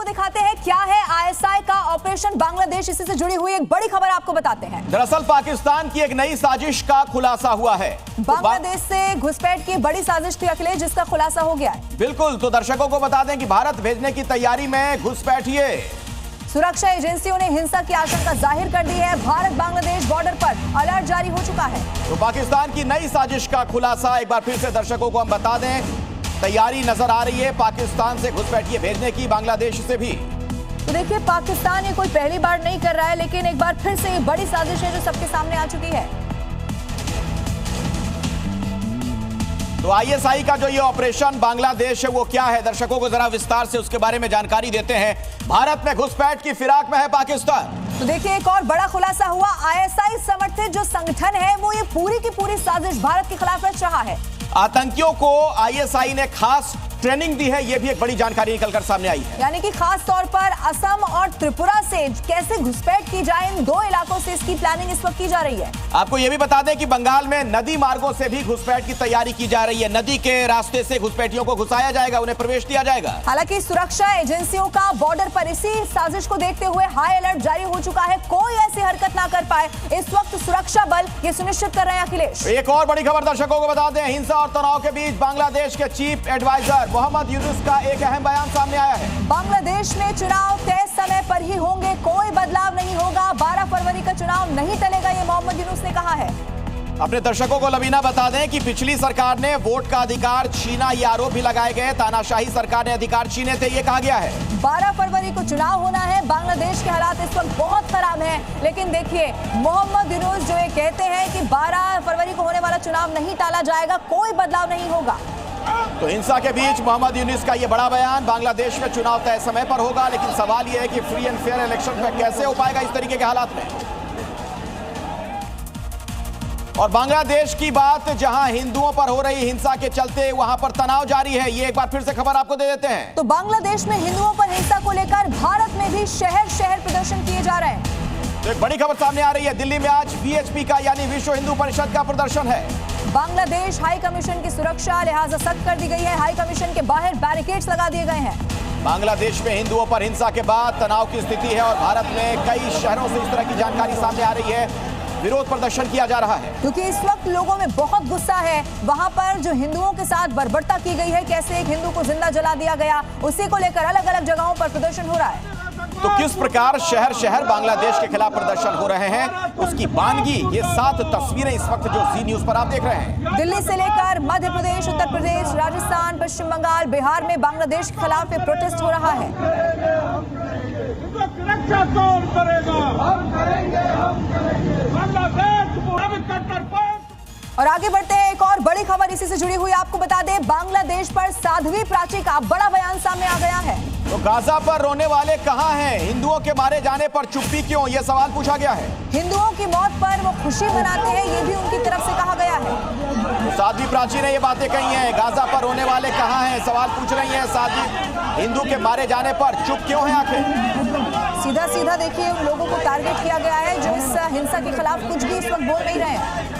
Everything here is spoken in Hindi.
दिखाते हैं क्या है आईएसआई का ऑपरेशन बांग्लादेश। इसी से जुड़ी हुई एक बड़ी खबर आपको बताते हैं। दरअसल पाकिस्तान की एक नई साजिश का खुलासा हुआ है। बांग्लादेश से घुसपैठ की बड़ी साजिश थी अखिलेश, जिसका खुलासा हो गया है। बिल्कुल, तो दर्शकों को बता दें कि भारत भेजने की तैयारी में घुसपैठिए। सुरक्षा एजेंसियों ने हिंसा की आशंका जाहिर कर दी है। भारत बांग्लादेश बॉर्डर पर अलर्ट जारी हो चुका है। तो पाकिस्तान की नई साजिश का खुलासा एक बार फिर से दर्शकों को हम बता दें। तैयारी नजर आ रही है पाकिस्तान से घुसपैठिए भेजने की, बांग्लादेश से भी। तो देखिए, पाकिस्तान ये कोई पहली बार नहीं कर रहा है, लेकिन एक बार फिर से ये बड़ी साजिश है जो सबके सामने आ चुकी है। तो आईएसआई का जो ये ऑपरेशन बांग्लादेश है वो क्या है, दर्शकों को जरा विस्तार से उसके बारे में जानकारी देते हैं। भारत में घुसपैठ की फिराक में है पाकिस्तान। तो देखिए, एक और बड़ा खुलासा हुआ। आईएसआई समर्थित जो संगठन है वो ये पूरी की पूरी साजिश भारत के खिलाफ रच रहा है। आतंकियों को आईएसआई ने खास ट्रेनिंग दी है, यह भी एक बड़ी जानकारी निकलकर सामने आई है। यानी कि खास तौर पर असम और त्रिपुरा से कैसे घुसपैठ की जाए, इन दो इलाकों से इसकी प्लानिंग इस वक्त की जा रही है। आपको यह भी बता दें कि बंगाल में नदी मार्गों से भी घुसपैठ की तैयारी की जा रही है। नदी के रास्ते से घुसपैठियों को घुसाया जाएगा, उन्हें प्रवेश दिया जाएगा। हालांकि सुरक्षा एजेंसियों का बॉर्डर पर इसी साजिश को देखते हुए हाई अलर्ट जारी हो चुका है। कोई ऐसी हरकत ना कर पाए, इस वक्त सुरक्षा बल ये सुनिश्चित कर रहे हैं। अखिलेश, एक और बड़ी खबर दर्शकों को बता दें। हिंसा और तनाव के बीच बांग्लादेश के चीफ एडवाइजर मोहम्मद यूनुस का एक अहम बयान सामने आया है। बांग्लादेश में चुनाव तय समय पर ही होंगे, कोई बदलाव नहीं होगा। 12 फरवरी का चुनाव नहीं टलेगा, ये मोहम्मद यूनुस ने कहा है। अपने दर्शकों को लबीना बता दें कि पिछली सरकार ने वोट का अधिकार छीना, ये आरोप भी लगाए गए। तानाशाही सरकार ने अधिकार छीने थे, ये कहा गया है। 12 फरवरी को चुनाव होना है। बांग्लादेश के हालात इस वक्त बहुत खराब हैं, लेकिन देखिए, मोहम्मद यूनुस जो ये कहते हैं कि 12 फरवरी को होने वाला चुनाव नहीं टाला जाएगा, कोई बदलाव नहीं होगा। तो हिंसा के बीच मोहम्मद यूनुस का यह बड़ा बयान। बांग्लादेश में चुनाव तय समय पर होगा, लेकिन सवाल यह है कि फ्री एंड फेयर इलेक्शन में कैसे हो पाएगा इस तरीके के हालात में। और बांग्लादेश की बात, जहां हिंदुओं पर हो रही हिंसा के चलते वहां पर तनाव जारी है, ये एक बार फिर से खबर आपको दे देते हैं। तो बांग्लादेश में हिंदुओं पर हिंसा को लेकर भारत में भी शहर शहर प्रदर्शन किए जा रहे हैं। तो एक बड़ी खबर सामने आ रही है। दिल्ली में आज वीएचपी का यानी विश्व हिंदू परिषद का प्रदर्शन है। बांग्लादेश हाई कमीशन की सुरक्षा लिहाजा सख्त कर दी गई है। हाई कमीशन के बाहर बैरिकेड्स लगा दिए गए हैं। बांग्लादेश में हिंदुओं पर हिंसा के बाद तनाव की स्थिति है और भारत में कई शहरों से इस तरह की जानकारी सामने आ रही है। विरोध प्रदर्शन किया जा रहा है क्योंकि इस वक्त लोगों में बहुत गुस्सा है। वहां पर जो हिंदुओं के साथ बर्बरता की गई है, कैसे एक हिंदू को जिंदा जला दिया गया, उसी को लेकर अलग अलग जगहों पर प्रदर्शन हो रहा है। तो किस प्रकार शहर शहर बांग्लादेश के खिलाफ प्रदर्शन हो रहे हैं, उसकी वानगी, ये 7 तस्वीरें इस वक्त जो जी न्यूज पर आप देख रहे हैं। दिल्ली से लेकर मध्य प्रदेश, उत्तर प्रदेश, राजस्थान, पश्चिम बंगाल, बिहार में बांग्लादेश के खिलाफ ये प्रोटेस्ट हो रहा है। रक्षा कौन करेगा? हम करेंगे, हम करेंगे। बांग्लादेश को और आगे बढ़ते हैं। एक और बड़ी खबर इसी से जुड़ी हुई आपको बता दें। बांग्लादेश पर साध्वी प्राची का बड़ा बयान सामने आ गया है। तो गाजा पर रोने वाले कहां हैं? हिंदुओं के मारे जाने पर चुप्पी क्यों, यह सवाल पूछा गया है। हिंदुओं की मौत पर वो खुशी मनाते हैं, ये भी उनकी तरफ से कहा गया है। तो साध्वी प्राची ने ये बातें कही हैं। गाजा पर रोने वाले कहां हैं, सवाल पूछ रही हैं साध्वी। हिंदू के मारे जाने पर चुप क्यों है आखिर? सीधा सीधा देखिए, उन लोगों को टारगेट किया गया है जो इस हिंसा के खिलाफ कुछ भी इस वक्त बोल नहीं रहे हैं।